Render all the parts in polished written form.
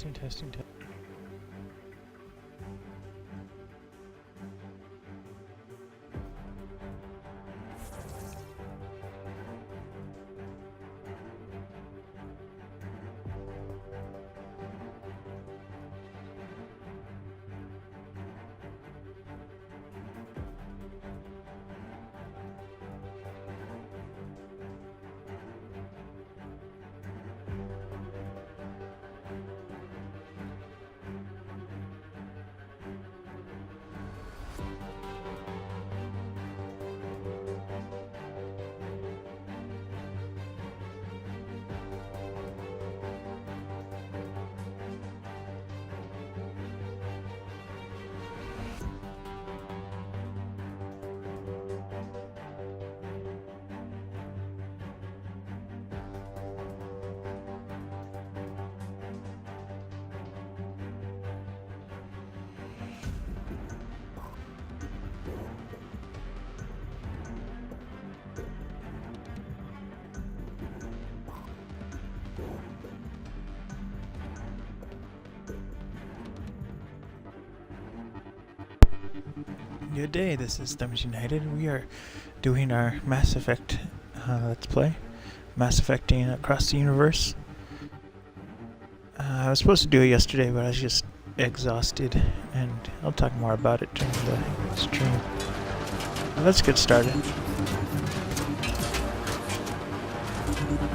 Testing, testing, testing. Good day, this is Thumbs United. We are doing our Mass Effect Let's Play. Mass Effecting across the universe. I was supposed to do it yesterday, but I was just exhausted, and I'll talk more about it during the stream. Let's get started.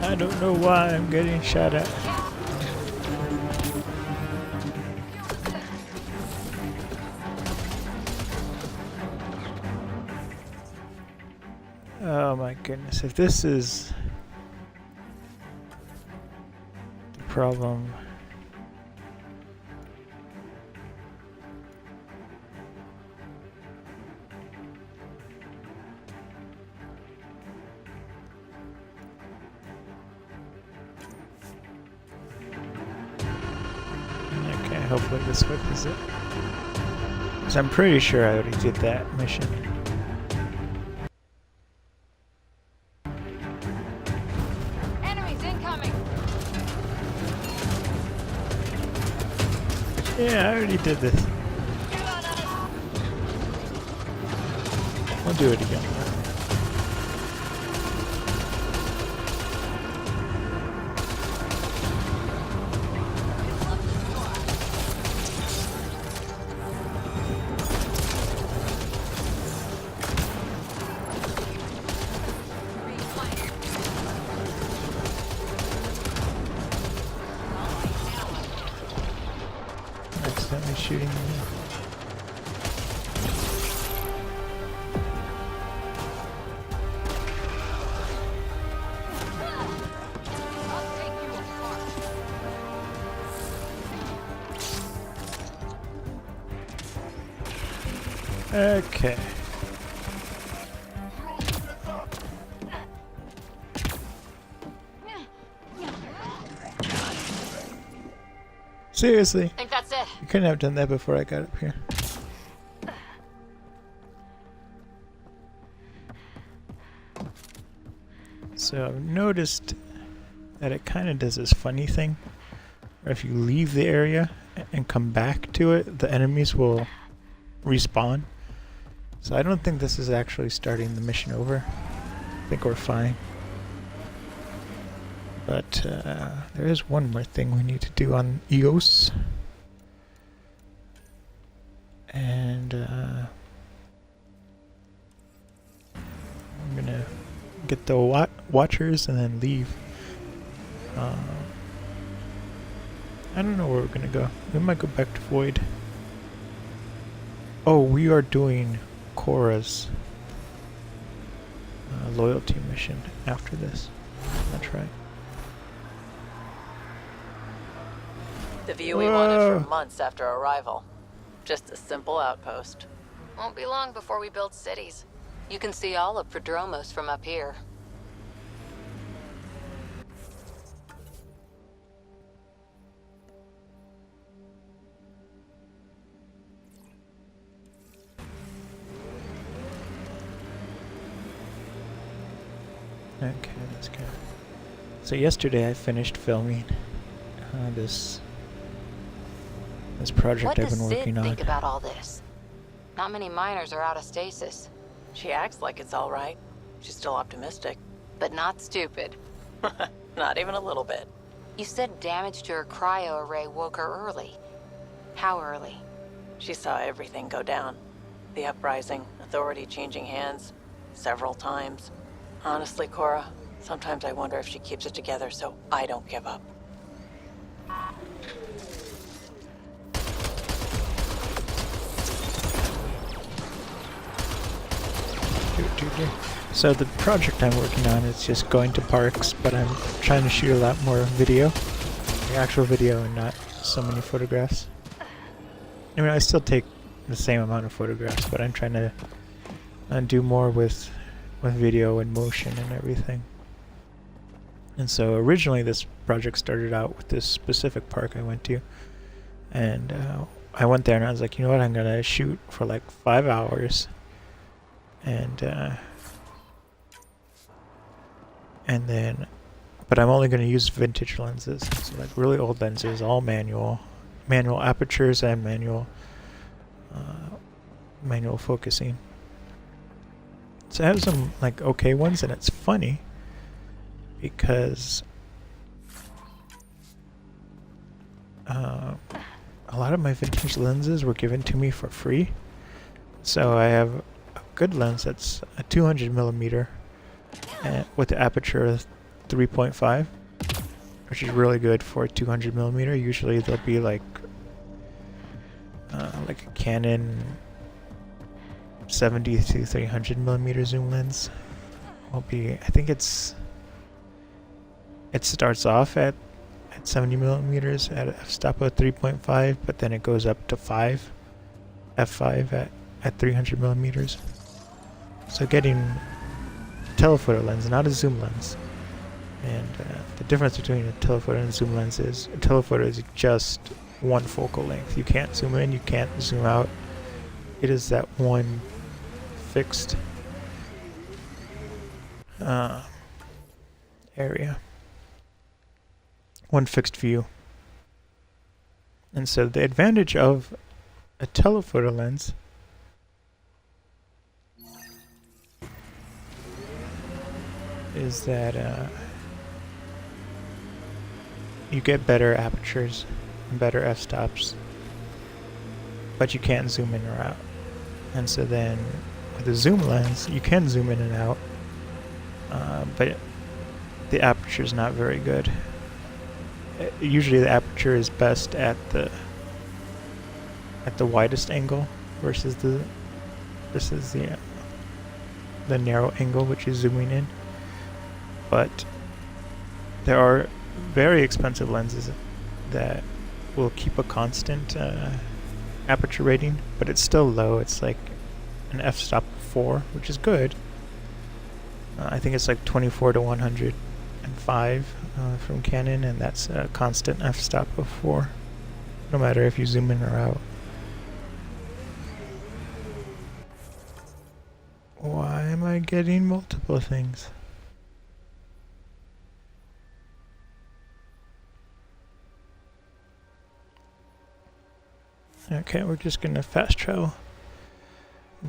I don't know why I'm getting shot at. Oh my goodness, if this is the problem. Okay, hopefully this fixes it. Because I'm pretty sure I already did that mission. Yeah, I already did this. I'll do it again. Accidentally shooting me. Okay. Seriously? I think that's it. You couldn't have done that before I got up here. So I've noticed that it kind of does this funny thing. Where if you leave the area and come back to it, the enemies will respawn. So I don't think this is actually starting the mission over. I think we're fine. But there is one more thing we need to do on EOS. And I'm gonna get the watchers and then leave. I don't know where we're gonna go. We might go back to Void. Oh, we are doing Cora's loyalty mission after this. That's right. The view we wanted for months after arrival. Just a simple outpost. Won't be long before we build cities. You can see all of Prodromos from up here. Okay, let's go. So yesterday I finished filming this this project What I've does been Sid working on. think about all this? Not many miners are out of stasis. She acts like it's all right. She's still optimistic. But not stupid. Not even a little bit. You said damage to her cryo array woke her early. How early? She saw everything go down. The uprising, authority changing hands, several times. Honestly, Cora, sometimes I wonder if she keeps it together so I don't give up. So the project I'm working on is just going to parks, but I'm trying to shoot a lot more video, like actual video, and not so many photographs. I mean, I still take the same amount of photographs, but I'm trying to do more with video and motion and everything. And so originally this project started out with this specific park I went to, and I went there and I was like, you know what, I'm gonna shoot for like 5 hours, and then, but I'm only gonna use vintage lenses, so like really old lenses, all manual apertures and manual focusing. So I have some like okay ones, and it's funny because a lot of my vintage lenses were given to me for free. So I have a good lens that's a 200 millimeter with the aperture of 3.5, which is really good for a 200 millimeter. Usually they'll be like a Canon 70 to 300 millimeter zoom lens. Will be, I think it starts off at 70 millimeters at f-stop of 3.5, but then it goes up to f5 at 300 millimeters. So getting a telephoto lens, not a zoom lens. And the difference between a telephoto and a zoom lens is a telephoto is just one focal length. You can't zoom in, you can't zoom out. It is that one fixed area. One fixed view. And so the advantage of a telephoto lens is that you get better apertures and better f-stops, but you can't zoom in or out. And so then with a zoom lens, you can zoom in and out, but the aperture is not very good. Usually the aperture is best at the widest angle versus the narrow angle, which is zooming in. But there are very expensive lenses that will keep a constant aperture rating, but it's still low. It's like an f-stop of 4, which is good. I think it's like 24 to 105 from Canon, and that's a constant f-stop of 4, no matter if you zoom in or out. Why am I getting multiple things? Okay, we're just gonna fast travel.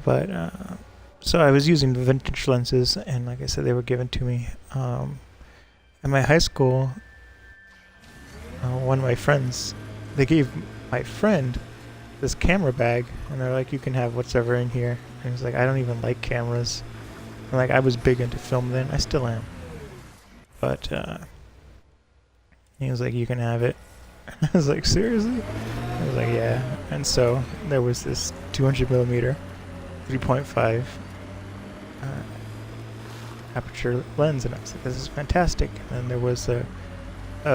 But so I was using the vintage lenses, and like I said, they were given to me. At my high school, one of my friends, they gave my friend this camera bag, and they're like, you can have whatever in here. And he's like, I don't even like cameras. And like, I was big into film then, I still am. But he was like, you can have it. I was like, seriously? I was like, yeah. And so there was this 200 millimeter 3.5 aperture lens, and I was like, this is fantastic. And there was a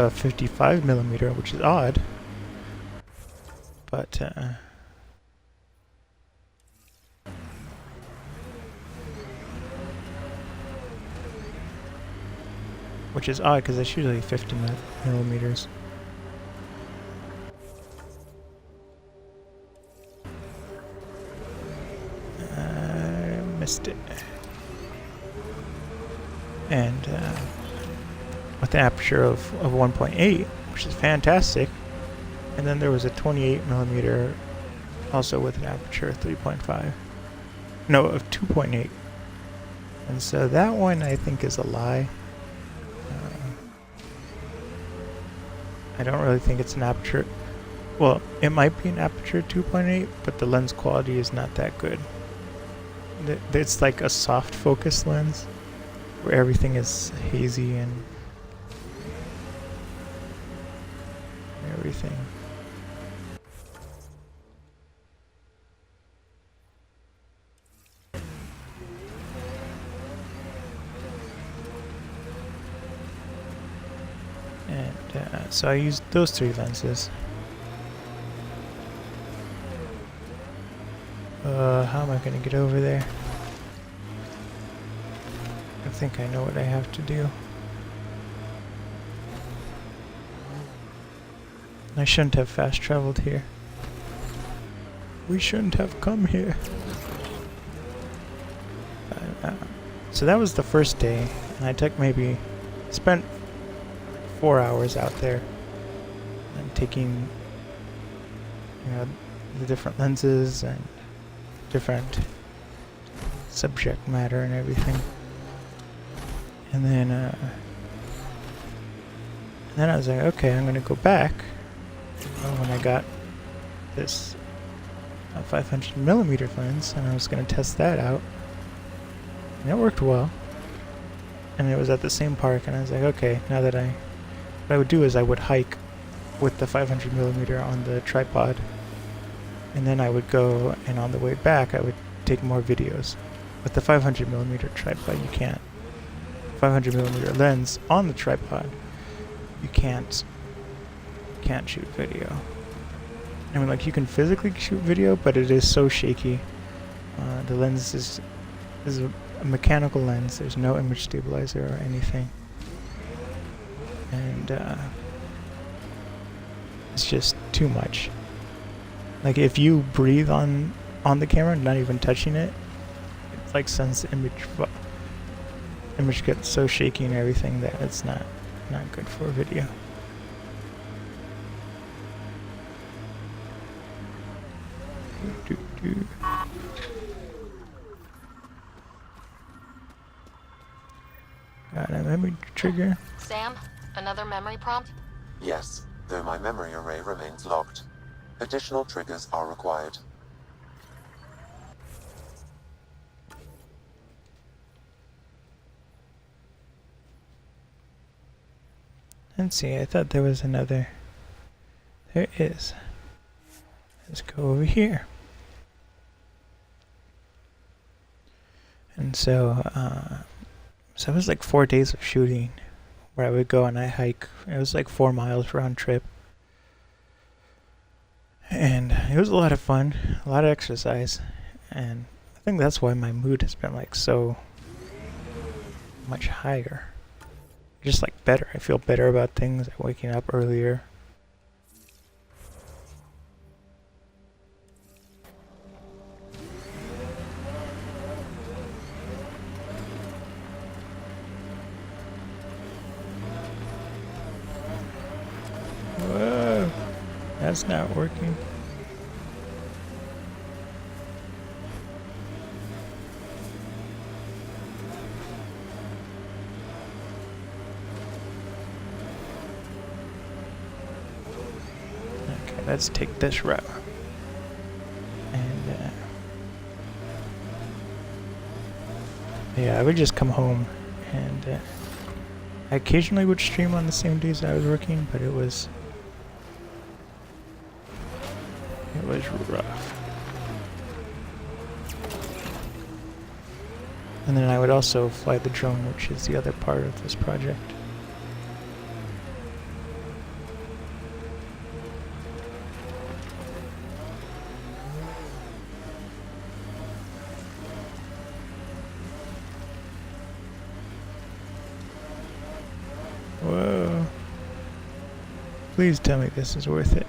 55 millimeter, which is odd, but which is odd because it's usually 50 millimeters. Missed it. And with the aperture of 1.8, which is fantastic, And then there was a 28 millimeter, also with an aperture of 3.5. No, of 2.8. And so that one I think is a lie. I don't really think it's an aperture. Well, it might be an aperture 2.8, but the lens quality is not that good. It's like a soft focus lens where everything is hazy and everything. And so I used those 3 lenses. How am I going to get over there? I think I know what I have to do. I shouldn't have fast traveled here. We shouldn't have come here. So that was the first day, and I took spent 4 hours out there and taking, the different lenses and different subject matter and everything. And then I was like, okay, I'm gonna go back. When I got this 500 millimeter lens, and I was gonna test that out, and it worked well. And it was at the same park, and I was like, okay, now that what I would do is I would hike with the 500 millimeter on the tripod, and then I would go, and on the way back I would take more videos. With the 500 millimeter tripod, you can't. 500 millimeter lens on the tripod, you can't shoot video. I mean, like, you can physically shoot video, but it is so shaky. The lens is a mechanical lens. There's no image stabilizer or anything, and it's just too much. Like, if you breathe on the camera, not even touching it, it like sends the image gets so shaky and everything that it's not good for video. Got a memory trigger. Sam, another memory prompt? Yes, though my memory array remains locked. Additional triggers are required. Let's see, I thought there was another. There is. Let's go over here. And so it was like 4 days of shooting where I would go and I hike. It was like 4 miles round trip. And it was a lot of fun, a lot of exercise. And I think that's why my mood has been like so much higher. Just like better. I feel better about things, like waking up earlier. Whoa, that's not working. Okay, let's take this route. And yeah, I would just come home, and I occasionally would stream on the same days that I was working, but it was rough. And then I would also fly the drone, which is the other part of this project. Whoa. Please tell me this is worth it.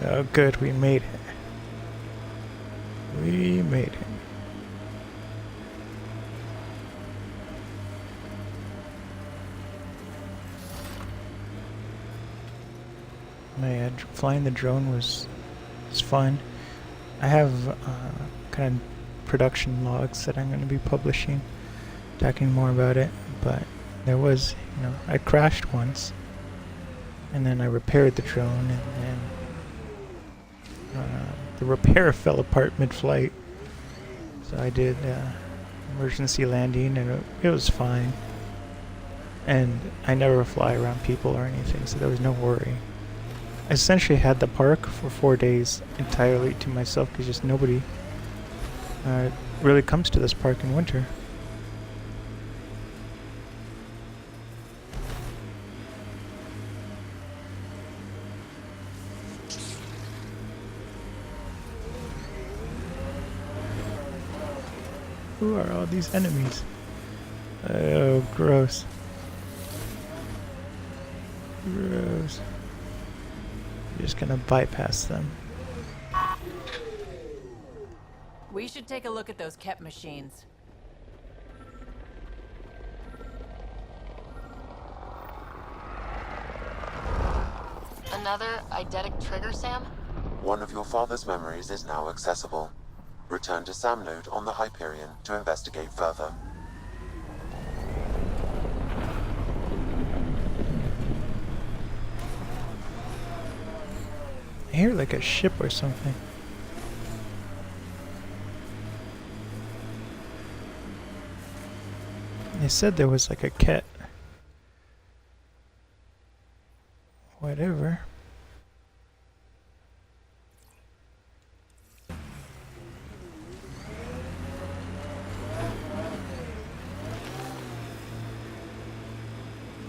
Oh, good, we made it. We made it. Flying the drone was fun. I have kind of production logs that I'm going to be publishing, talking more about it. But there was, I crashed once, and then I repaired the drone, and then the repair fell apart mid-flight. So I did emergency landing, and it was fine. And I never fly around people or anything, so there was no worry. I essentially had the park for 4 days entirely to myself because just nobody really comes to this park in winter. Who are all these enemies? Oh, gross. Gross. You're just gonna bypass them. We should take a look at those Kep machines. Another eidetic trigger, Sam? One of your father's memories is now accessible. Return to Sam Node on the Hyperion to investigate further. I hear like a ship or something. They said there was like a cat. Whatever.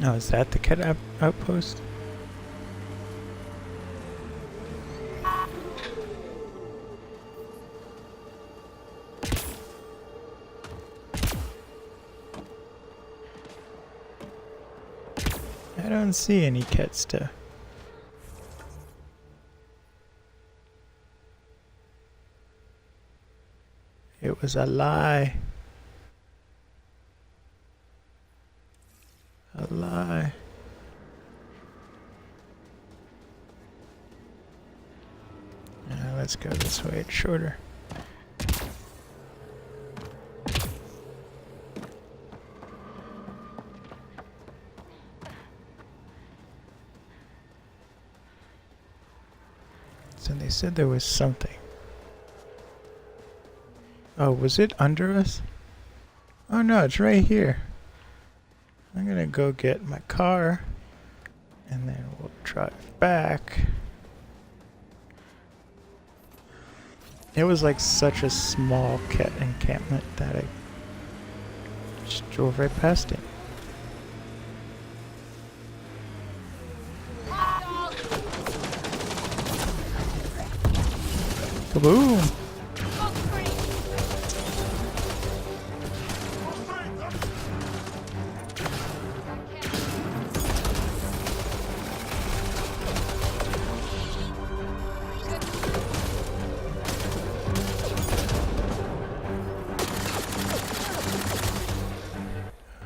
Oh, is that the cat outpost? I don't see any cat stuff. It was a lie. A lie. Let's go this way, it's shorter. So they said there was something. Oh, was it under us? Oh no, it's right here. I'm gonna go get my car, and then we'll drive back. It was like such a small cat encampment that I just drove right past it. Kaboom!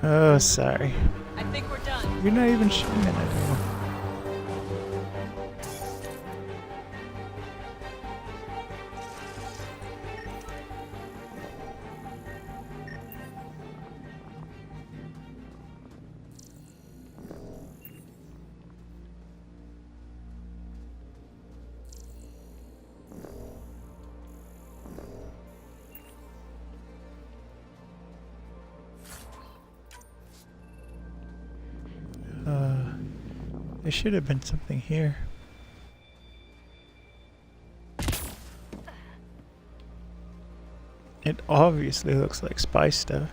Oh, sorry. I think we're done. You're not even shooting at it. There should have been something here. It obviously looks like spy stuff.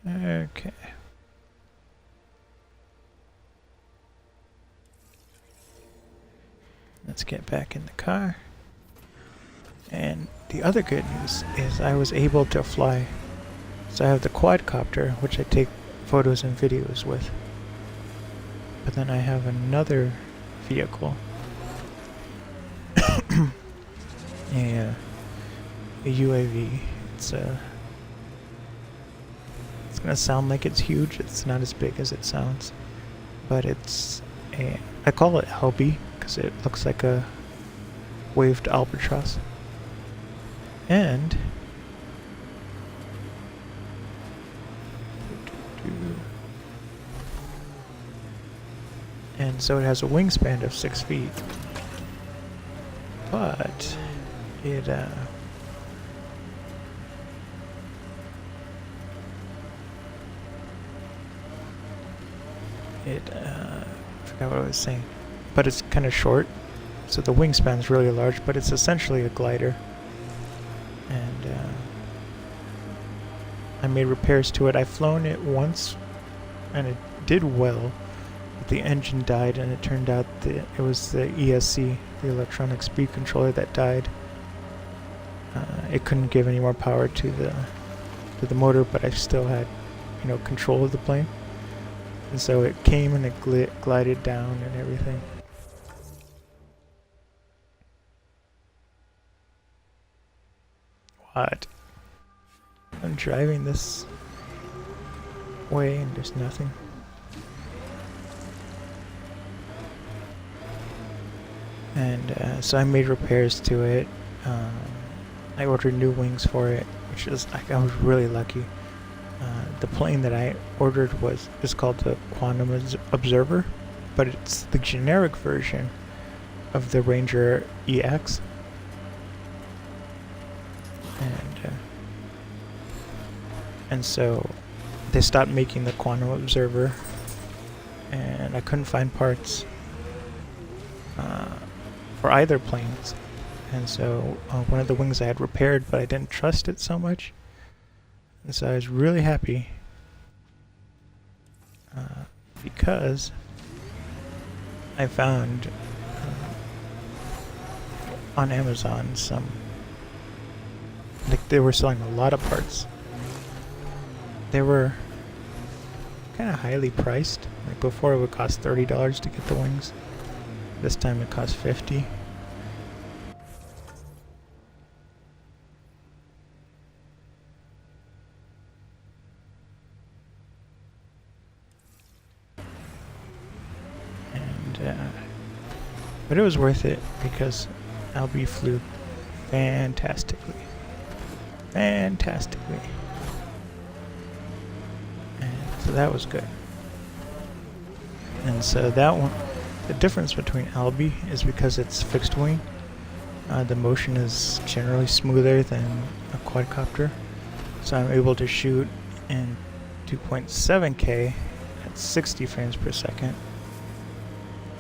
Okay. Let's get back in the car. And the other good news is I was able to fly. So I have the quadcopter, which I take photos and videos with. But then I have another vehicle a UAV. It's gonna sound like it's huge. It's not as big as it sounds, but I call it Albie because it looks like a waved albatross. And so it has a wingspan of 6 feet, but it I forgot what I was saying, but it's kind of short, so the wingspan is really large, but it's essentially a glider. And I made repairs to it. I've flown it once, and it did well, but the engine died, and it turned out that it was the ESC, the electronic speed controller, that died. It couldn't give any more power to the motor, but I still had, control of the plane. And so it came and it glided down and everything. What? I'm driving this way and there's nothing. And so I made repairs to it. I ordered new wings for it, which is I was really lucky. The plane that I ordered is called the Quantum Observer, but it's the generic version of the Ranger EX. And so they stopped making the Quantum Observer, and I couldn't find parts for either planes. And so one of the wings I had repaired, but I didn't trust it so much. And so I was really happy because I found on Amazon they were selling a lot of parts. They were kind of highly priced. Like before it would cost $30 to get the wings. This time it cost $50. But it was worth it because Albie flew fantastically. And so that was good. And so that one, the difference between Albie is because it's fixed wing. The motion is generally smoother than a quadcopter. So I'm able to shoot in 2.7K at 60 frames per second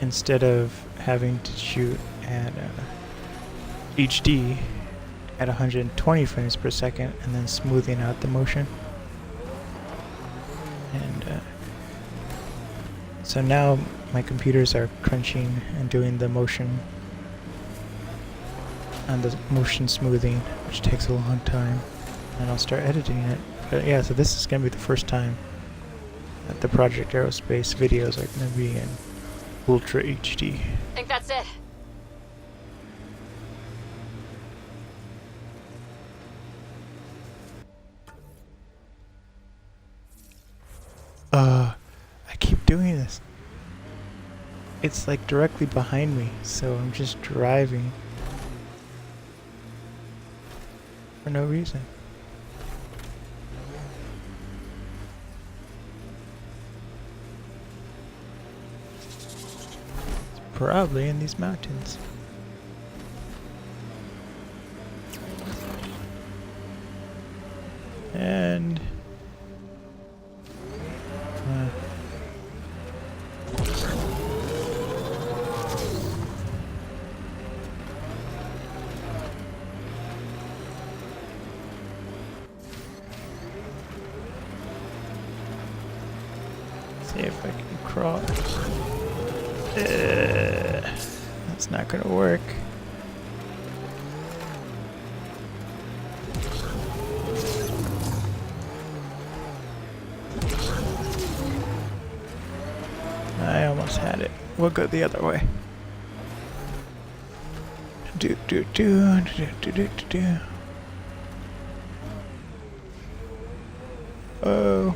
instead of having to shoot at HD at 120 frames per second and then smoothing out the motion. And so now my computers are crunching and doing the motion and the motion smoothing, which takes a long time, and I'll start editing it. But yeah, so this is going to be the first time that the Project Aerospace videos are going to be in Ultra HD. I think that's it. I keep doing this. It's like directly behind me, so I'm just driving for no reason. It's probably in these mountains. And see if I can cross. That's not gonna work. I almost had it. We'll go the other way. Do do do do do do do do. Oh.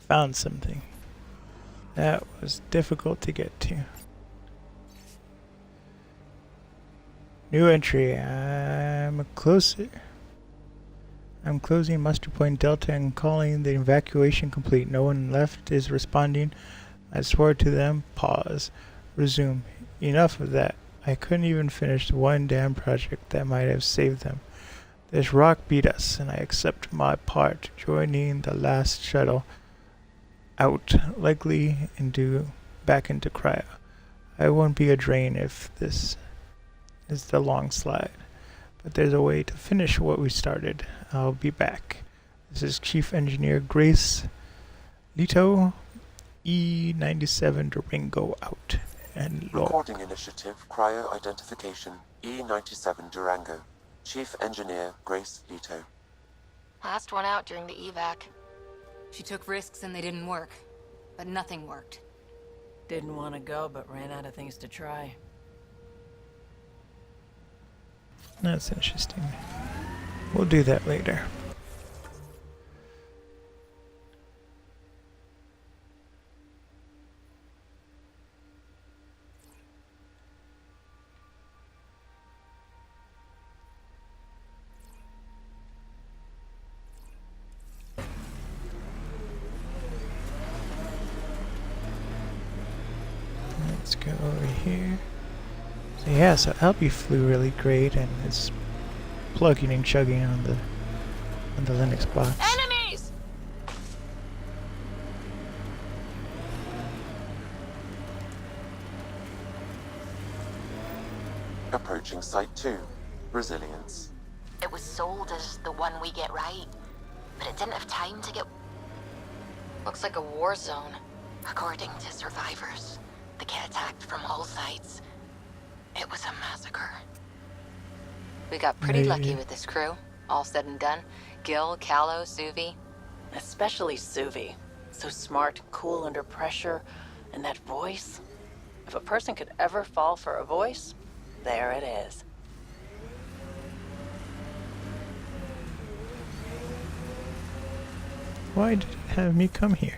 Found something. That was difficult to get to. New entry. I'm closing muster point Delta and calling the evacuation complete. No one left is responding. I swore to them. Pause. Resume. Enough of that. I couldn't even finish one damn project that might have saved them. This rock beat us, and I accept my part, joining the last shuttle out, likely back into cryo. I won't be a drain if this is the long slide, but there's a way to finish what we started. I'll be back. This is Chief Engineer Grace Leto, E97 Durango out. And Recording Initiative Cryo Identification E97 Durango. Chief Engineer Grace Leto. Last one out during the evac. She took risks and they didn't work. But nothing worked. Didn't want to go, but ran out of things to try. That's interesting. We'll do that later. Let's go over here. So yeah, so Albie flew really great, and it's plugging and chugging on the Linux box. Enemies! Approaching Site 2. Resilience. It was sold as the one we get right, but it didn't have time to get... Looks like a war zone. According to survivors, the kit attacked from all sides. It was a massacre. We got pretty lucky with this crew. All said and done. Gil, Callow, Suvi. Especially Suvi. So smart, cool under pressure, and that voice. If a person could ever fall for a voice, there it is. Why did it have me come here?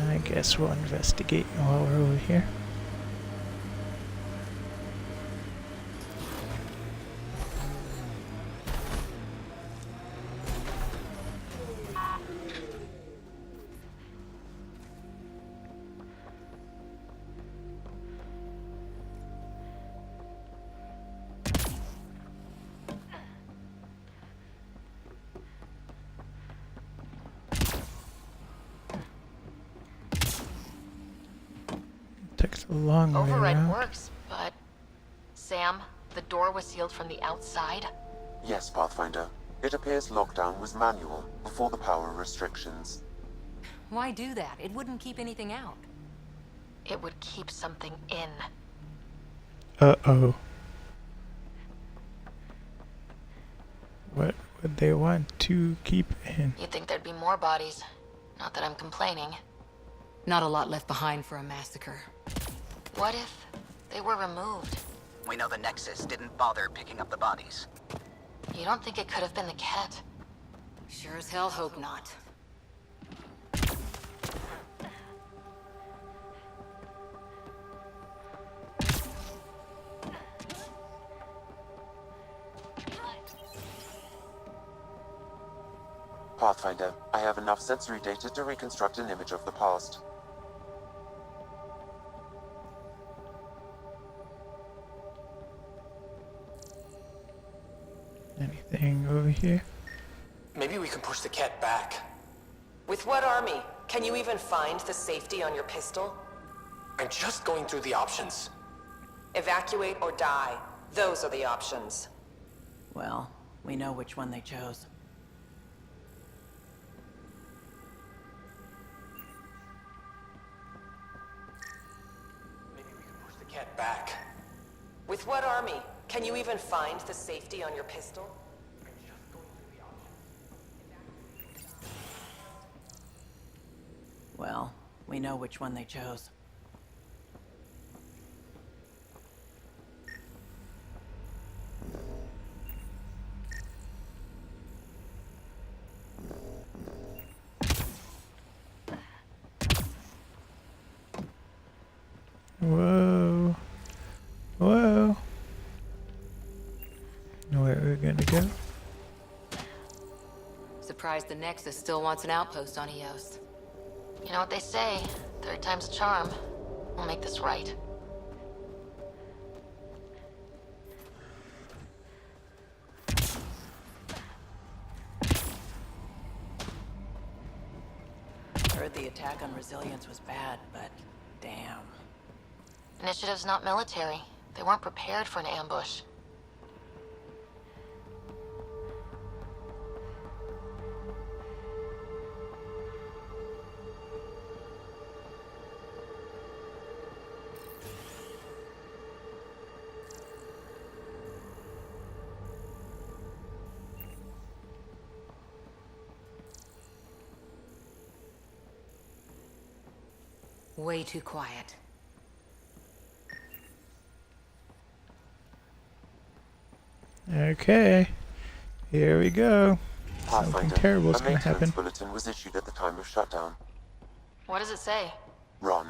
I guess we'll investigate while we're over here. Takes a long way Override around. works, but... Sam, the door was sealed from the outside? Yes, Pathfinder. It appears lockdown was manual before the power restrictions. Why do that? It wouldn't keep anything out. It would keep something in. Uh-oh. What would they want to keep in? You'd think there'd be more bodies. Not that I'm complaining. Not a lot left behind for a massacre. What if they were removed? We know the Nexus didn't bother picking up the bodies. You don't think it could have been the Ket? Sure as hell hope not. Pathfinder, I have enough sensory data to reconstruct an image of the past. Anything over here? Maybe we can push the cat back. With what army? Can you even find the safety on your pistol? I'm just going through the options. Evacuate or die. Those are the options. Well, we know which one they chose. back. With what army? Can you even find the safety on your pistol? Well, we know which one they chose. Whoa. Whoa. Where are we gonna go? Surprised the Nexus still wants an outpost on Eos. You know what they say, third time's a charm. We'll make this right. Heard the attack on Resilience was bad, but damn. Initiative's not military. They weren't prepared for an ambush. Way too quiet. Okay. Here we go. Something Pathfinder, terrible's a gonna maintenance happen. bulletin was issued at the time of shutdown. What does it say? Run.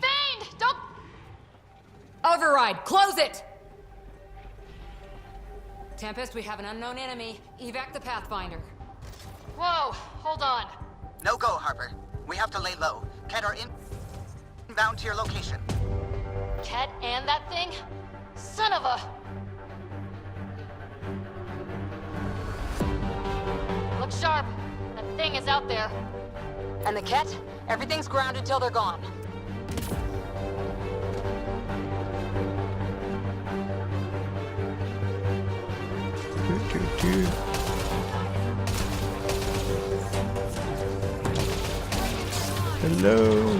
Fiend! Don't... Override! Close it! Tempest, we have an unknown enemy. Evac the Pathfinder. Whoa, hold on. No go, Harper. We have to lay low. Ket are inbound to your location. Ket and that thing? Son of a... Look sharp. That thing is out there. And the Ket? Everything's grounded till they're gone. Doo-doo-doo. Hello.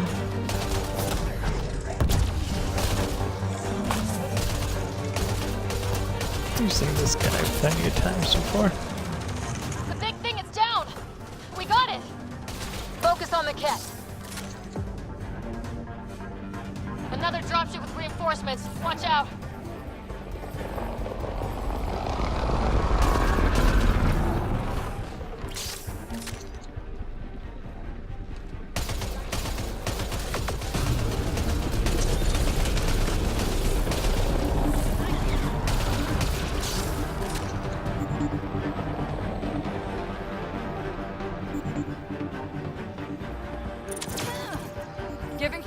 You've seen this guy plenty of times before. The big thing is down! We got it! Focus on the Ket. Another dropship with reinforcements. Watch out. Giving...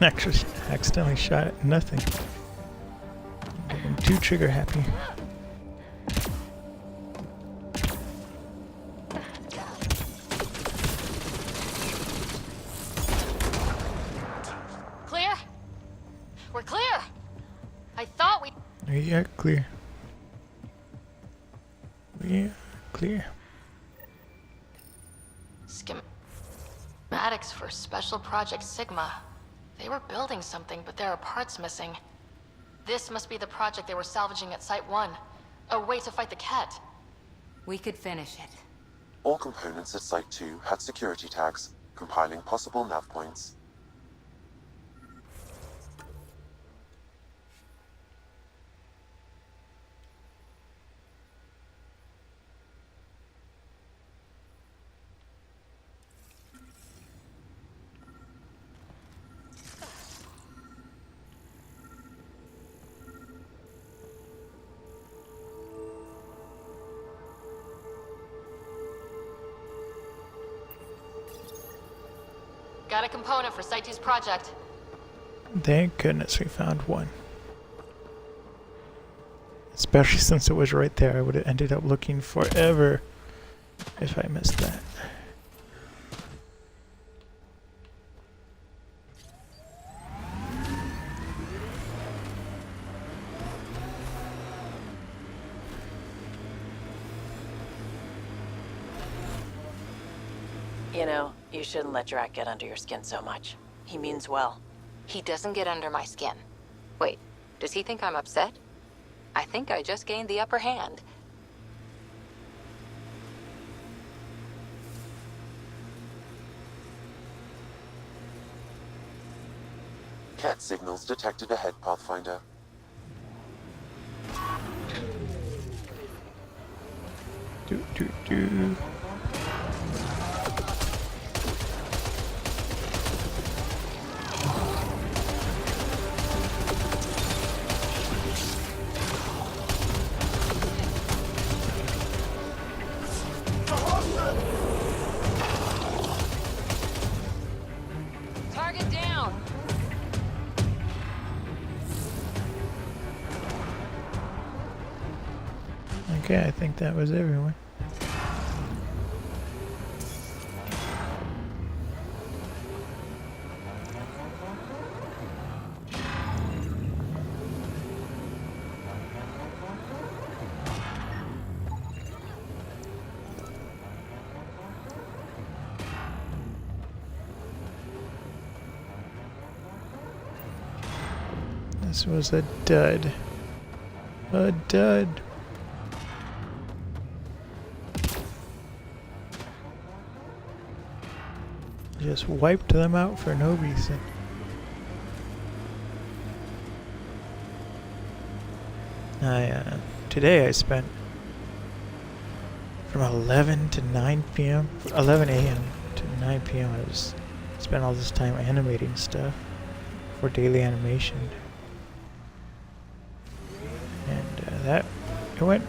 Actually, accidentally shot at nothing. I'm too trigger happy. Clear? We're clear! I thought we... Yeah, clear. Yeah, clear. Schematics for Special Project Sigma. They were building something, but there are parts missing. This must be the project they were salvaging at Site 1. A way to fight the Ket. We could finish it. All components at Site 2 had security tags, compiling possible nav points. Got a component for Site 2's project. Thank goodness we found one. Especially since it was right there. I would have ended up looking forever if I missed that. You know, you shouldn't let Drac get under your skin so much. He means well. He doesn't get under my skin. Wait, does he think I'm upset? I think I just gained the upper hand. Cat signals detected ahead, Pathfinder. Do. Target down! Okay, I think that was everyone. This was a dud. A dud. Just wiped them out for no reason. Today I spent from 11 to 9 p.m. 11 a.m. to 9 p.m. I just spent all this time animating stuff for daily animation. And it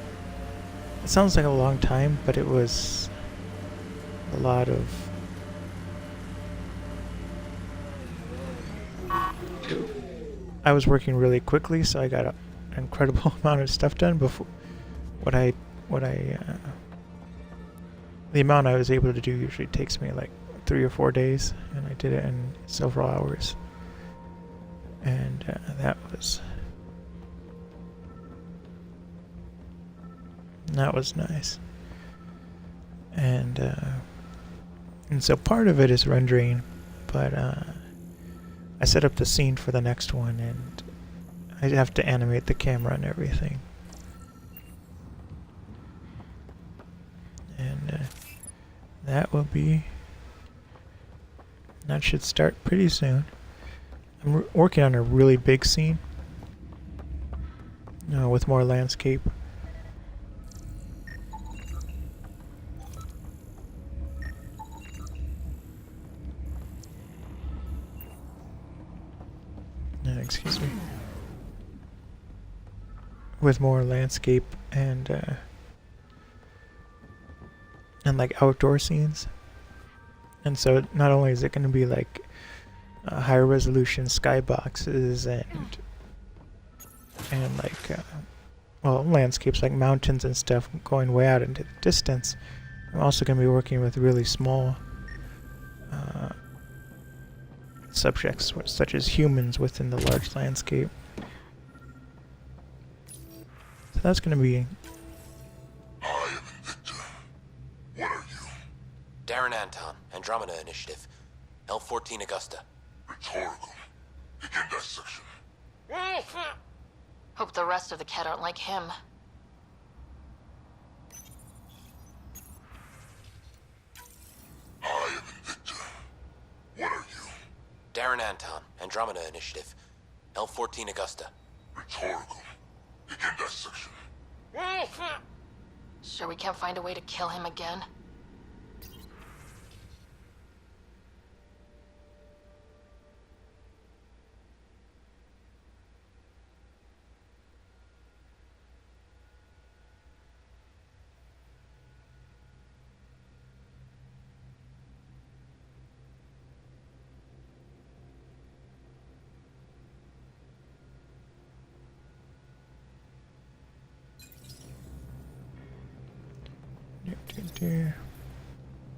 sounds like a long time, but it was a lot of I was working really quickly, so I got an incredible amount of stuff done before the amount I was able to do usually takes me like 3 or 4 days, and I did it in several hours. And that was nice. And so part of it is rendering, but I set up the scene for the next one, and I have to animate the camera and everything. And that should start pretty soon. I'm working on a really big scene with more landscape. Excuse me. With more landscape and like outdoor scenes. And so not only is it going to be like higher resolution skyboxes and like landscapes like mountains and stuff going way out into the distance, I'm also going to be working with really small subjects such as humans within the large landscape. So that's going to be... I am Invicta. What are you? Darren Anton, Andromeda Initiative. L-14 Augusta. Rhetorical. Begin dissection. Hope the rest of the Ket aren't like him. I am Invicta. What are you? Darren Anton, Andromeda Initiative. L-14 Augusta. Rhetorical. Begin dissection. Sure we can't find a way to kill him again?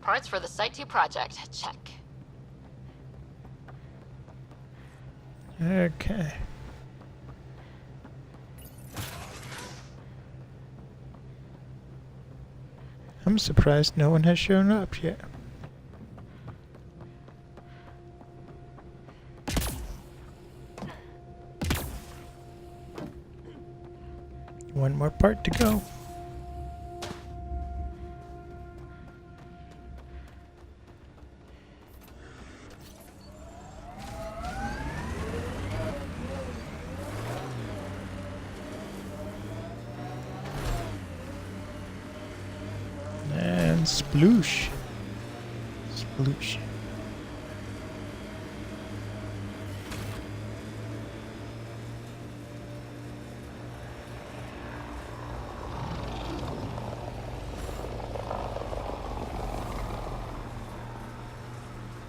Parts for the Site 2 project. Check. Okay. I'm surprised no one has shown up yet. One more part to go. And sploosh. Sploosh.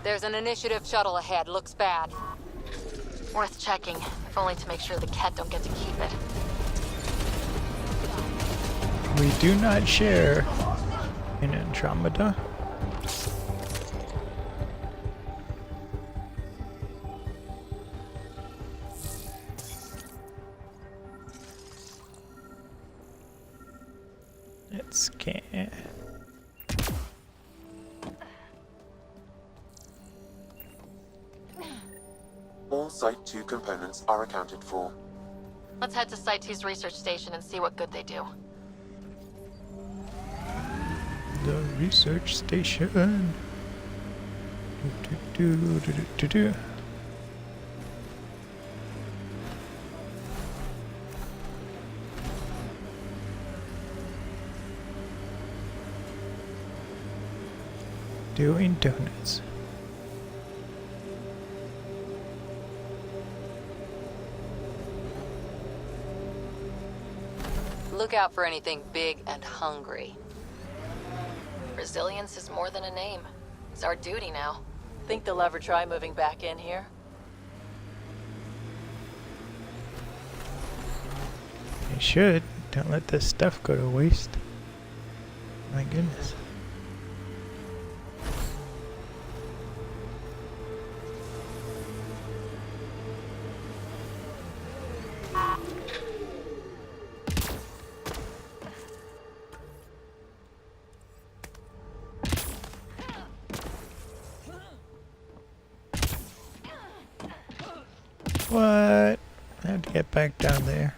There's an initiative shuttle ahead. Looks bad. Worth checking, if only to make sure the Ket don't get to keep it. We do not share in Andromeda. Let's scan. All Site 2 components are accounted for. Let's head to Site 2's research station and see what good they do. The research station. Do, do, do, do, do, do. Doing donuts. Look out for anything big and hungry. Resilience is more than a name. It's our duty now. Think they'll ever try moving back in here? They should. Don't let this stuff go to waste. My goodness. What? I have to get back down there.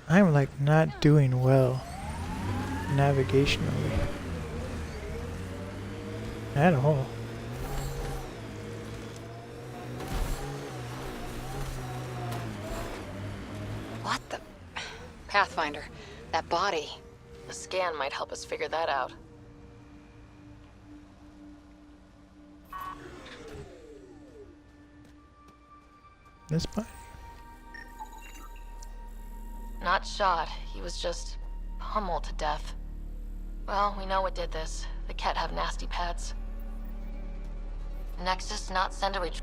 I'm like not doing well navigationally at all. What the? Pathfinder, that body. A scan might help us figure that out. This body. Not shot. He was just pummeled to death. Well, we know what did this. The Ket have nasty pets. Nexus not send a retrieve.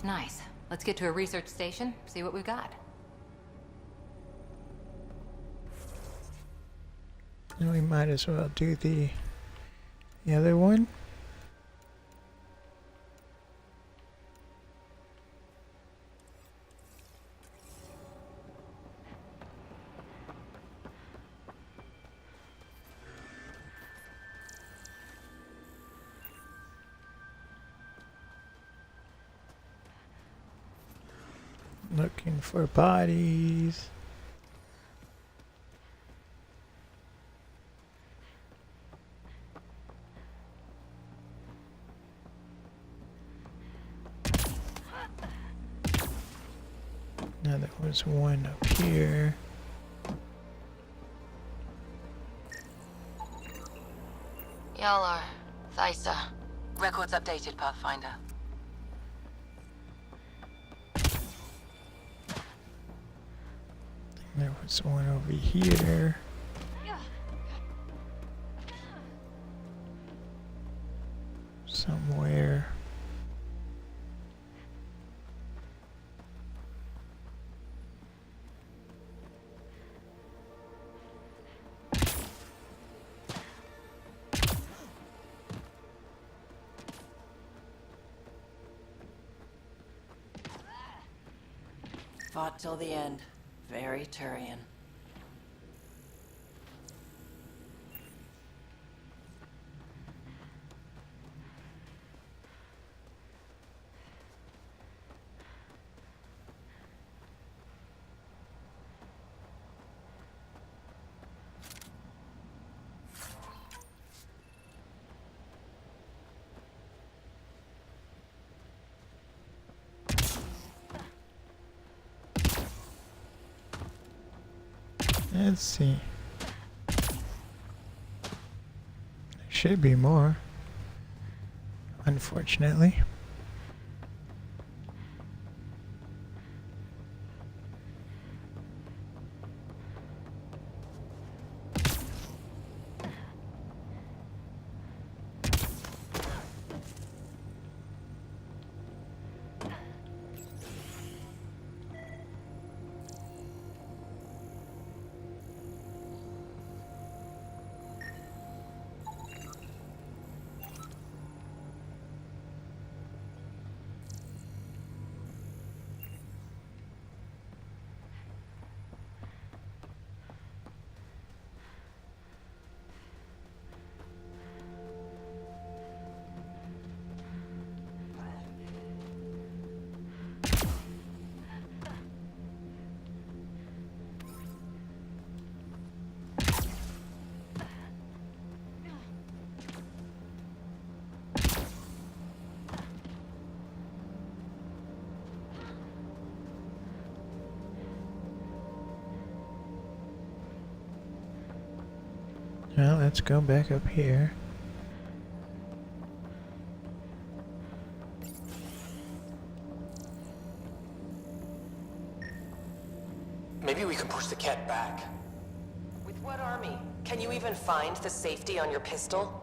Nice. Let's get to a research station, see what we've got. And we might as well do the other one. Looking for bodies. Now there was one up here. Y'all are Thysa. Records updated, Pathfinder. There was one over here. Somewhere. Fought till the end. Very Turian. Let's see. There should be more. Unfortunately. Well, let's go back up here. Maybe we can push the cat back. With what army? Can you even find the safety on your pistol?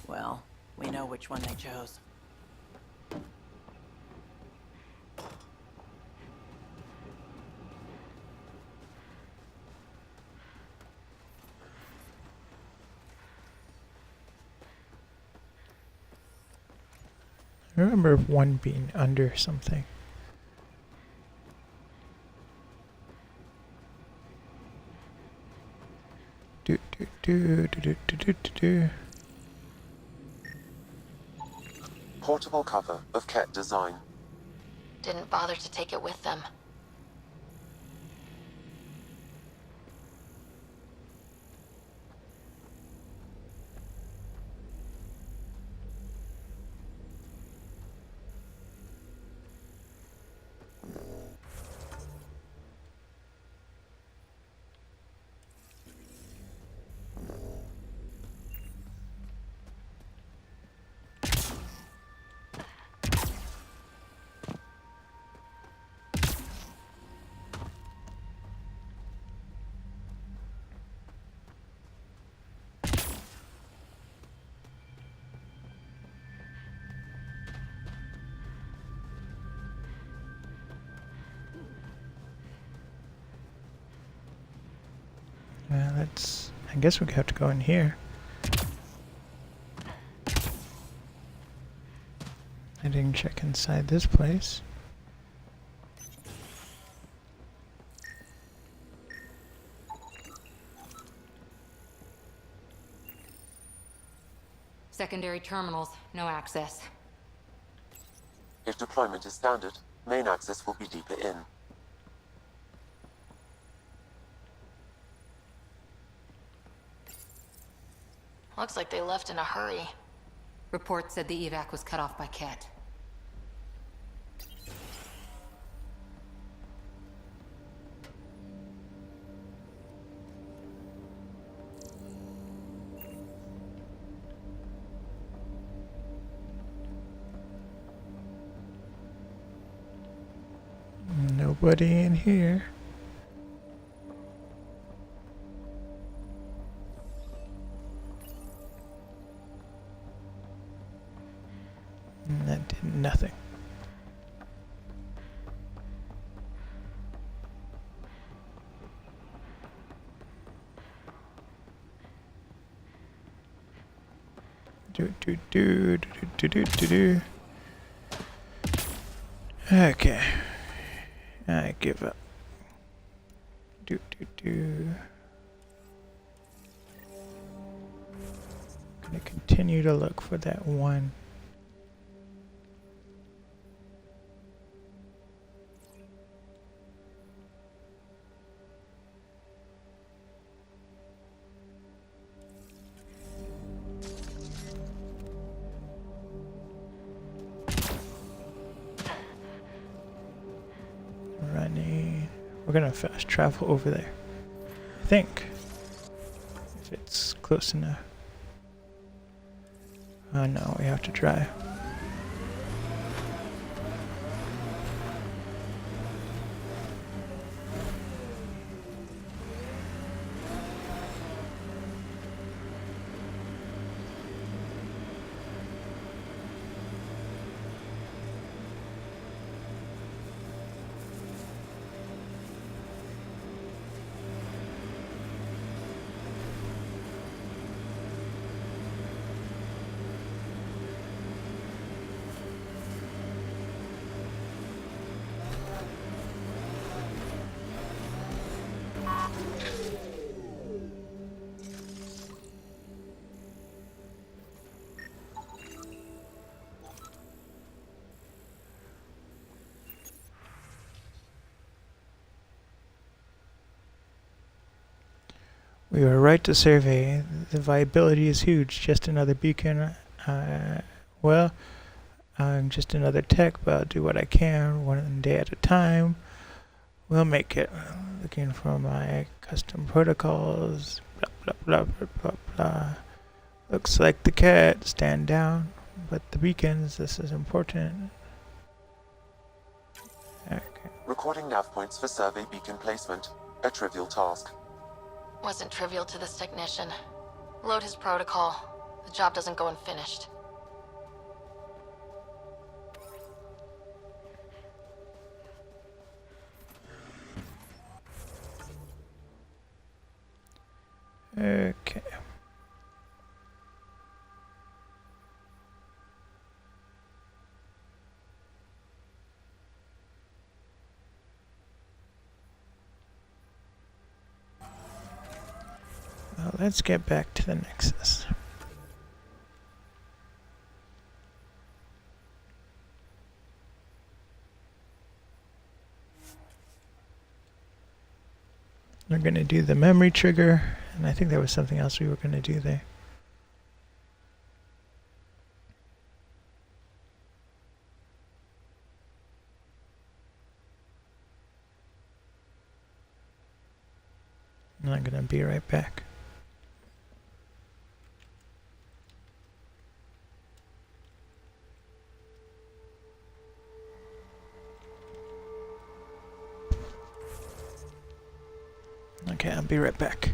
Well, we know which one they chose. I remember one being under something. Do do do do do do do do. Portable cover of Ket design. Didn't bother to take it with them. Let's. I guess we have to go in here. I didn't check inside this place. Secondary terminals, no access. If deployment is standard, main access will be deeper in. Looks like they left in a hurry. Reports said the evac was cut off by Ket. Nobody in here. That did nothing. Do do do do do do do do. Okay, I give up. Do do do. Gonna continue to look for that one. we're gonna fast travel over there. I think. If it's close enough. Oh no, we have to drive. We were right to survey. The viability is huge. Just another beacon. Well, I'm just another tech, but I'll do what I can, one day at a time. We'll make it. Looking for my custom protocols. Blah, blah, blah, blah, blah, blah. Looks like the cat. Stand down. But the beacons, this is important. Okay. Recording nav points for survey beacon placement. A trivial task. Wasn't trivial to this technician. Load his protocol. The job doesn't go unfinished. Okay. Well, let's get back to the Nexus. We're going to do the memory trigger, and I think there was something else we were going to do there. And I'm going to be right back. Okay, I'll be right back.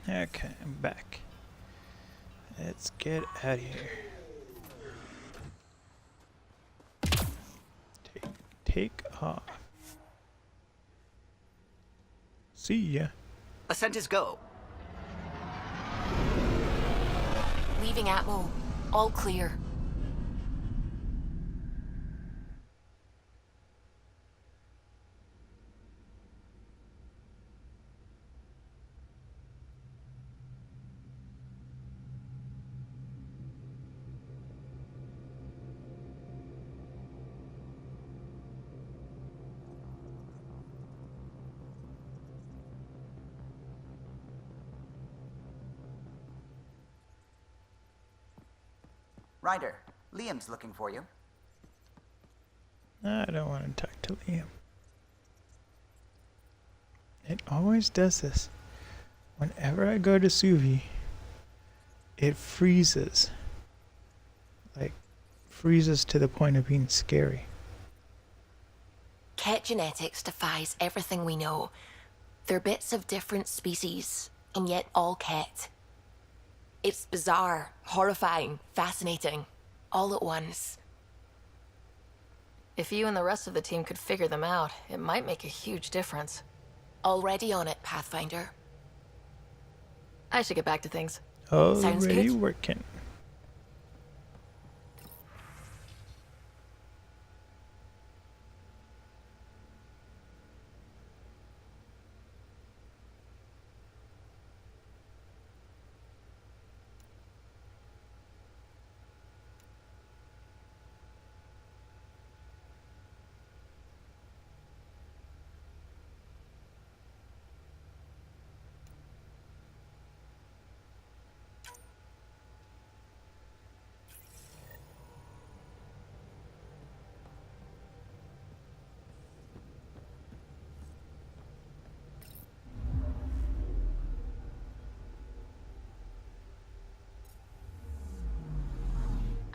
Okay, I'm back. Let's get out of here. Take off. See ya. Ascent is go. Leaving Atmo. All clear. Ryder, Liam's looking for you. I don't want to talk to Liam. It always does this. Whenever I go to Suvi, it freezes. Like, freezes to the point of being scary. Ket genetics defies everything we know. They're bits of different species, and yet all Ket. It's bizarre, horrifying, fascinating, all at once. If you and the rest of the team could figure them out, it might make a huge difference. Already on it, Pathfinder. I should get back to things. Sounds Already good. working.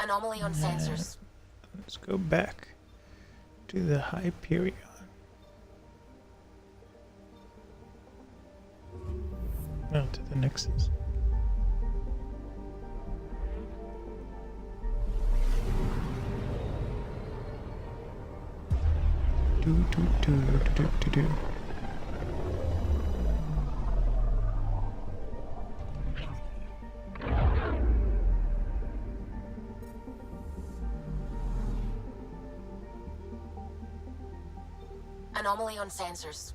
Anomaly on sensors. Let's go back to the Hyperion. No, to the Nexus. Do. Anomaly on sensors.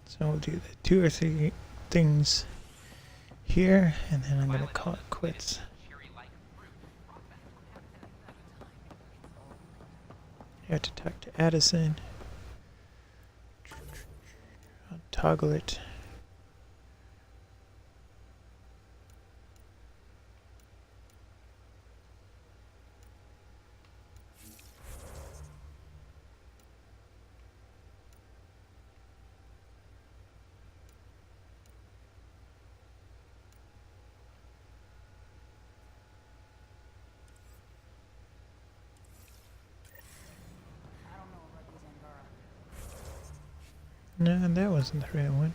So we'll do the 2 or 3 things here, and then I'm gonna call it quits. You have to talk to Addison. I'll toggle it. No, that wasn't the right one.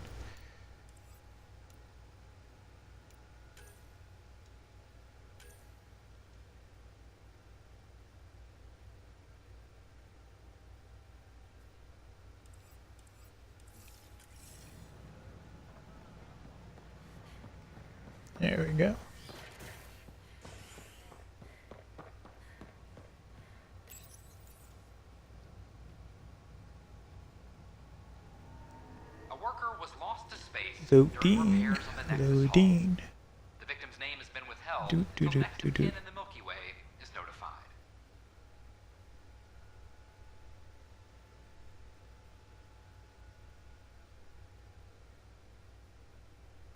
There we go. A worker was lost to space Loading. during repairs on the Nexus Loading. hull. The victim's name has been withheld Do, do, until do, next do, of do. kin in the Milky Way is notified.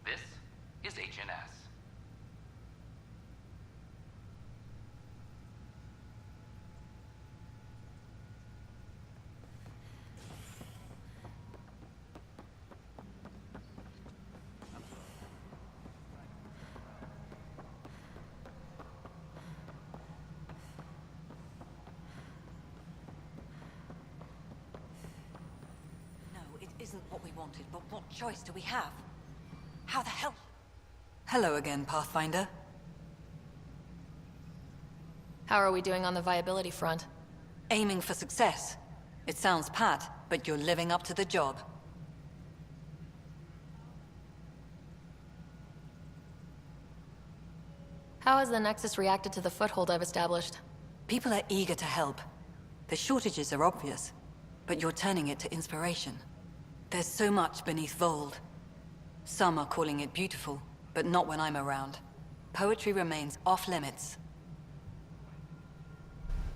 This is HNS. No, it isn't what we wanted, but what choice do we have? How the hell? Hello again, Pathfinder. How are we doing on the viability front? Aiming for success. It sounds pat, but you're living up to the job. How has the Nexus reacted to the foothold I've established? People are eager to help. The shortages are obvious, but you're turning it to inspiration. There's so much beneath Vold. Some are calling it beautiful, but not when I'm around. Poetry remains off limits.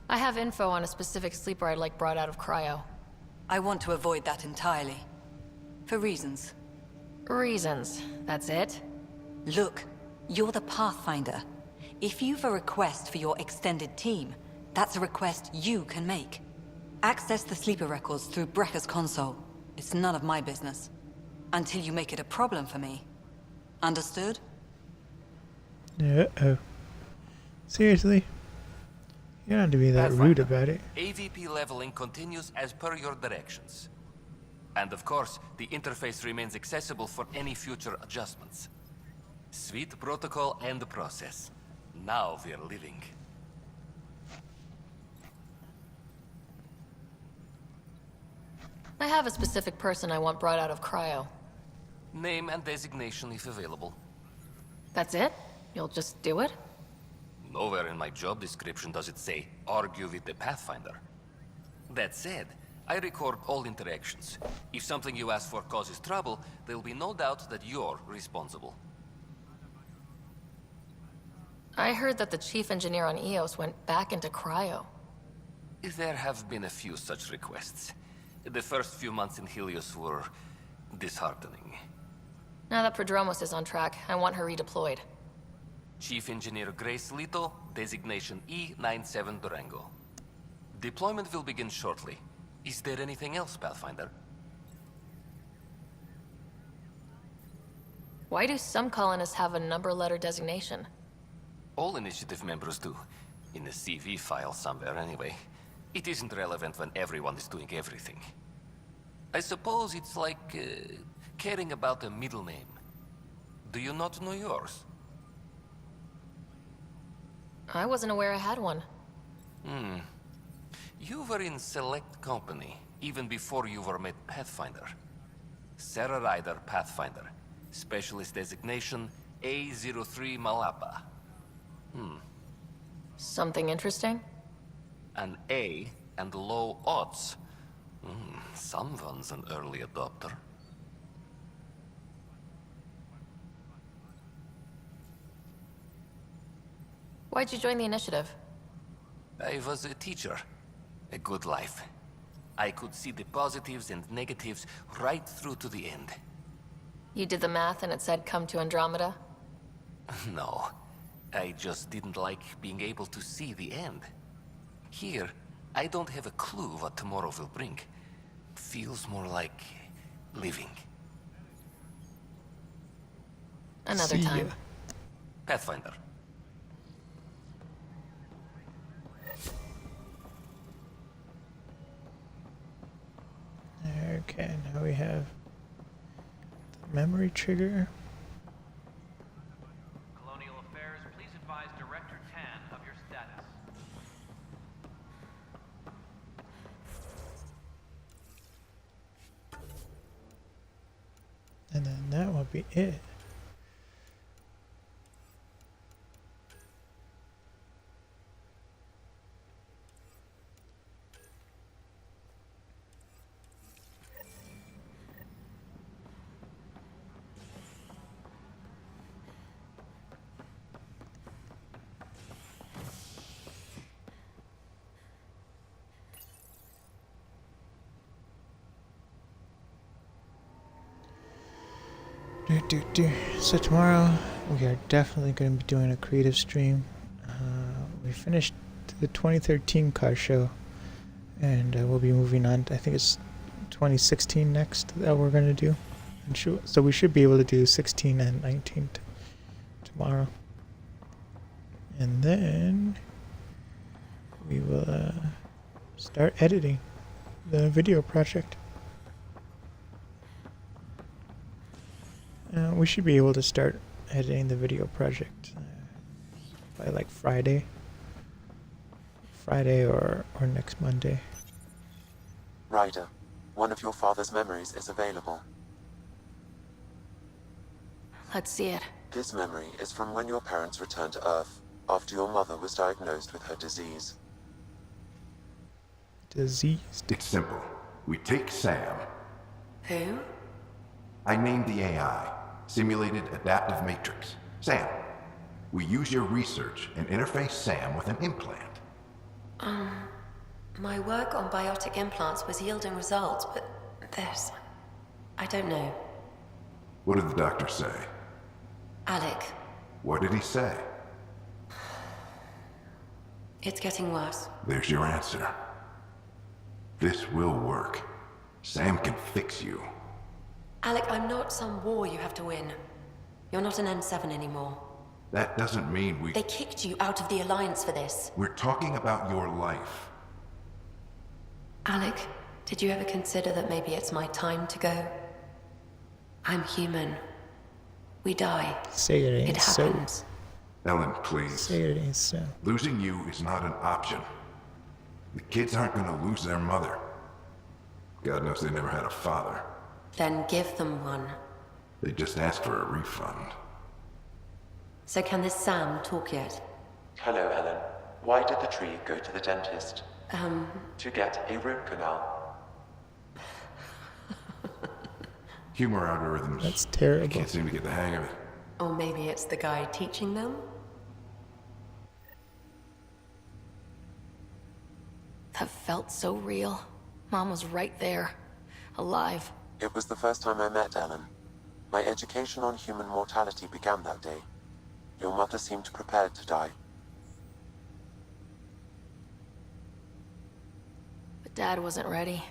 I have info on a specific sleeper I'd like brought out of cryo. I want to avoid that entirely. For reasons. Reasons, that's it? Look, you're the Pathfinder. If you've a request for your extended team, that's a request you can make. Access the sleeper records through Brekker's console. It's none of my business. Until you make it a problem for me. Understood? Uh-oh. Seriously? You don't have to be that rude about it. AVP leveling continues as per your directions. And of course, the interface remains accessible for any future adjustments. Sweet protocol and process. Now we're living. I have a specific person I want brought out of cryo. Name and designation if available. That's it? You'll just do it? Nowhere in my job description does it say, argue with the Pathfinder. That said, I record all interactions. If something you ask for causes trouble, there'll be no doubt that you're responsible. I heard that the chief engineer on EOS went back into cryo. There have been a few such requests. The first few months in Helios were disheartening. Now that Prodromos is on track, I want her redeployed. Chief Engineer Grace Lito, designation E97 Durango. Deployment will begin shortly. Is there anything else, Pathfinder? Why do some colonists have a number letter designation? All initiative members do. In the CV file somewhere, anyway. It isn't relevant when everyone is doing everything. I suppose it's like caring about a middle name. Do you not know yours? I wasn't aware I had one. You were in select company, even before you were made Pathfinder. Sarah Ryder, Pathfinder. Specialist designation A03 Malapa. Something interesting? An A and low odds. Someone's an early adopter. Why'd you join the initiative? I was a teacher. A good life. I could see the positives and negatives right through to the end. You did the math and it said come to Andromeda? No, I just didn't like being able to see the end. Here, I don't have a clue what tomorrow will bring. Feels more like living. Another See ya. time. Pathfinder. Okay, now we have the memory trigger. Colonial Affairs, please advise Director Tan of your status. And then that will be it. So tomorrow we are definitely going to be doing a creative stream. We finished the 2013 car show, and we'll be moving on. I think it's 2016 next that we're going to do. And so we should be able to do 16 and 19 tomorrow. And then we will start editing the video project. We should be able to start editing the video project by like Friday or next Monday. Ryder, one of your father's memories is available. Let's see it. This memory is from when your parents returned to Earth after your mother was diagnosed with her disease. Diseased. It's simple. We take Sam. Who? I named the AI. Simulated Adaptive Matrix. Sam. We use your research and interface Sam with an implant. My work on biotic implants was yielding results, but this... I don't know. What did the doctor say? Alec, What did he say? it's getting worse. There's your answer. This will work. Sam can fix you. Alec, I'm not some war you have to win. You're not an N7 anymore. That doesn't mean we... They kicked you out of the Alliance for this. We're talking about your life. Alec, did you ever consider that maybe it's my time to go? I'm human. We die. Say it ain't It so. happens. Ellen, please. Say it ain't so. Losing you is not an option. The kids aren't gonna lose their mother. God knows they never had a father. Then give them one. They just asked for a refund. So can this Sam talk yet? Hello, Ellen. Why did the tree go to the dentist? To get a root canal. Humor algorithms. That's terrible. I can't seem to get the hang of it. Or maybe it's the guy teaching them? That felt so real. Mom was right there, alive. It was the first time I met Ellen. My education on human mortality began that day. Your mother seemed prepared to die. But Dad wasn't ready.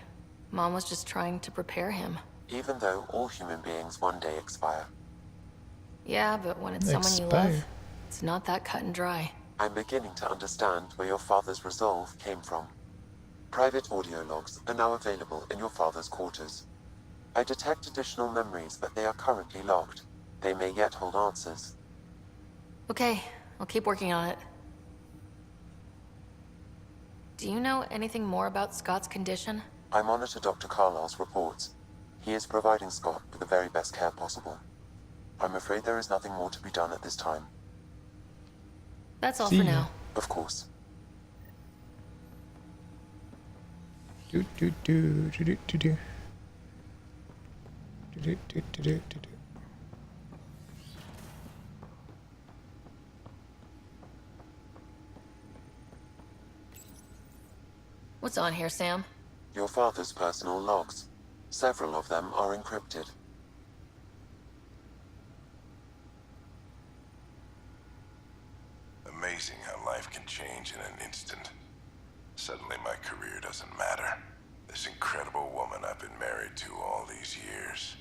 Mom was just trying to prepare him. Even though all human beings one day expire. Yeah, but when it's someone you Expire. love, it's not that cut and dry. I'm beginning to understand where your father's resolve came from. Private audio logs are now available in your father's quarters. I detect additional memories, but they are currently logged. They may yet hold answers. Okay, I'll keep working on it. Do you know anything more about Scott's condition? I monitor Dr. Carlisle's reports. He is providing Scott with the very best care possible. I'm afraid there is nothing more to be done at this time. That's all See for ya. now. Of course. Do do do do do do do. Do do do do do do. What's on here, Sam? Your father's personal logs. Several of them are encrypted. Amazing how life can change in an instant. Suddenly my career doesn't matter. This incredible woman I've been married to all these years.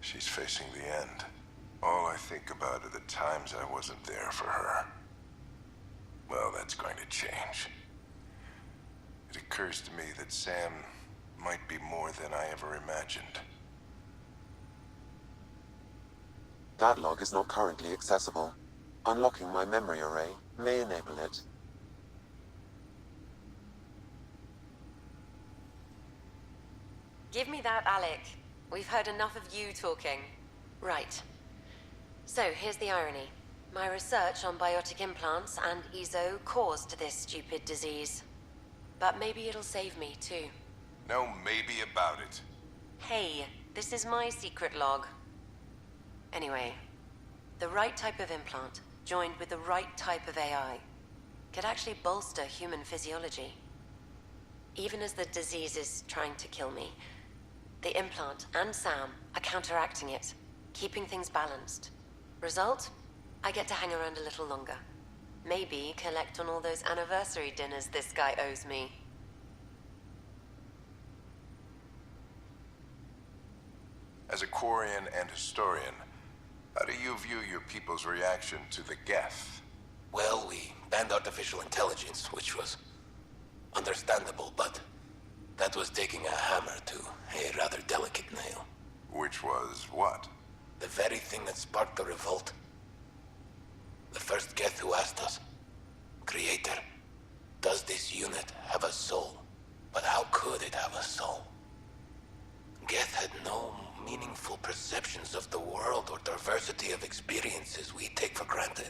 She's facing the end. All I think about are the times I wasn't there for her. Well, that's going to change. It occurs to me that Sam might be more than I ever imagined. That log is not currently accessible. Unlocking my memory array may enable it. Give me that, Alec. We've heard enough of you talking. Right. So, here's the irony. My research on biotic implants and EZO caused this stupid disease. But maybe it'll save me, too. No maybe about it. Hey, this is my secret log. Anyway, the right type of implant, joined with the right type of AI, could actually bolster human physiology. Even as the disease is trying to kill me, the implant and Sam are counteracting it. keeping things balanced. Result? I get to hang around a little longer. Maybe collect on all those anniversary dinners this guy owes me. As a Quarian and historian, how do you view your people's reaction to the Geth? Well, we banned artificial intelligence, which was understandable, but that was taking a hammer to a rather delicate nail. Which was what? The very thing that sparked the revolt. The first Geth who asked us, Creator, does this unit have a soul? But how could it have a soul? Geth had no meaningful perceptions of the world or diversity of experiences we take for granted.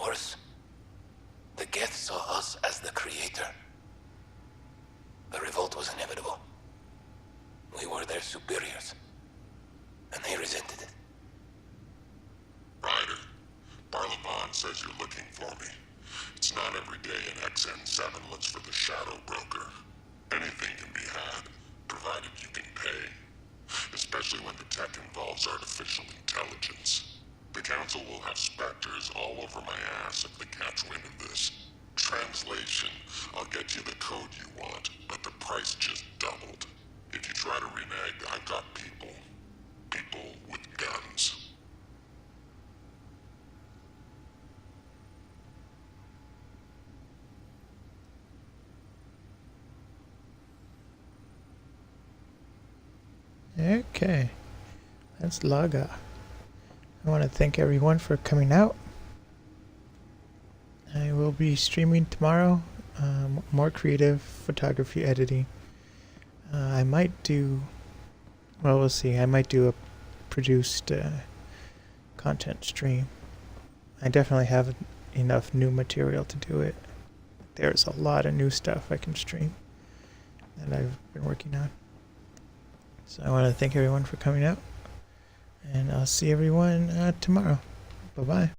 Worse, the Geth saw us as the Creator. The revolt was inevitable. We were their superiors, and they resented it. Ryder, Barlaban says you're looking for me. It's not every day an XN7 looks for the Shadow Broker. Anything can be had, provided you can pay. Especially when the tech involves artificial intelligence. The Council will have specters all over my ass if they catch wind of this. Translation, I'll get you the code you want, but the price just doubled. If you try to renege, I've got people. People with guns. Okay, let's log off. I want to thank everyone for coming out. I will be streaming tomorrow, more creative photography editing. I might do, well, we'll see. I might do a produced content stream. I definitely have enough new material to do it. There's a lot of new stuff I can stream that I've been working on. So I want to thank everyone for coming out, and I'll see everyone tomorrow. Bye-bye.